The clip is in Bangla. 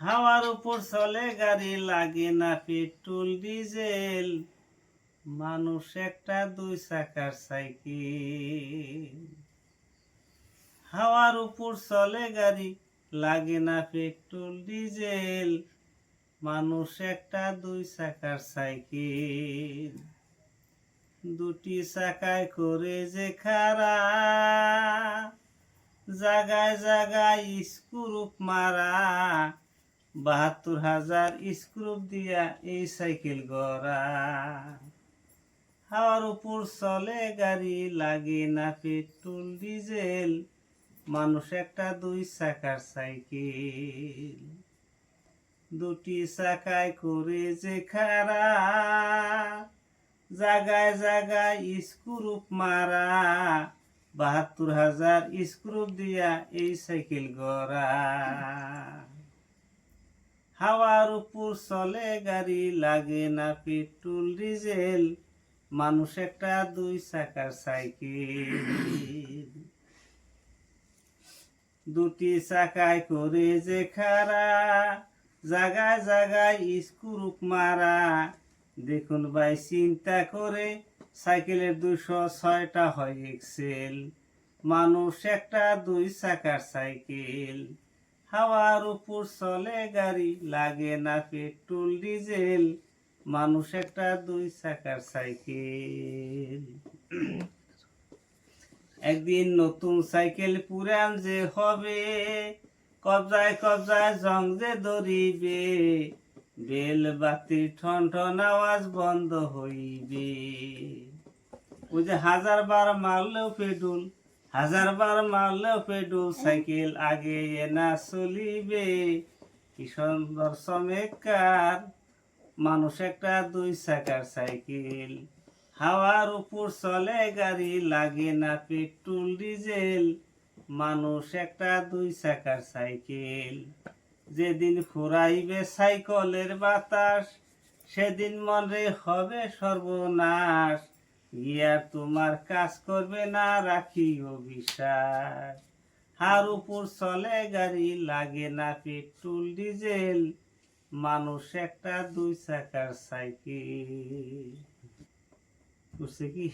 হাওয়ার উপর চলে গাড়ি, লাগে না পেট্রোল ডিজেল, মানুষ একটা দুই চাকার সাইকেল। হাওয়ার উপর চলে গাড়ি, লাগে না পেট্রোল ডিজেল, মানুষ একটা দুই চাকার সাইকেল। দুটি চাকায় করে যে খাড়া, জাগায় জাগায় স্ক্রুপ মারা, ৭২,০০০ স্ক্রুপ দিয়া এই সাইকেল গড়া। হাওয়ার উপর চলে গাড়ি, লাগে না পেট্রোল ডিজেল, মানুষ একটা দুই চাকার সাইকেল। দুটি চাকায় করে যে খাড়া, জাগায় জাগায় স্ক্রুপ মারা, ৭২,০০০ স্ক্রুপ দিয়া এই সাইকেল গড়া। হাওয়ার উপর চলে গাড়ি, লাগে না পেট্রোল ডিজেল, মানুষ একটা দুই চাকার সাইকেল। দুটি চাকায় করে যে খাড়া, জাগায় জাগায় স্ক্রুপ মারা, দেখুন ভাই চিন্তা করে সাইকেলের ২০৬টা হয় এক্সেল, মানুষ একটা দুই চাকার সাইকেল। হাওয়ার উপর চলে গাড়ি, লাগে না পেট্রোল ডিজেল, মানুষ একটা দুই চাকার সাইকেল। একদিন নতুন সাইকেল পুরান যে হবে, কবজায় কবজায় জং যে ধরিবে, বেল বাতি ঠন ঠন আওয়াজ বন্ধ হইবে। ওই যে ১০০০ বার মারলেও পেডুল, ১০০০ বার মারলেও পেডুল, সাইকেল আগে না চলিবে। কি সুন্দর চমৎকার, মানুষ একটা দুই চাকার সাইকেল। হাওয়ার উপর চলে গাড়ি, লাগে না পেট্রোল ডিজেল, মানুষ একটা দুই চাকার সাইকেল। যেদিন ফুরাইবে সাইকেলের বাতাস, সেদিন মনে হবে সর্বনাশ, গিয়ার তোমার কাজ করবে না, রাখিও বিশ্বাস। হাওয়ার উপর চলে গাড়ি, লাগে না পেট্রোল ডিজেল, মানুষ একটা দুই চাকার সাইকেল। বুঝছে কি?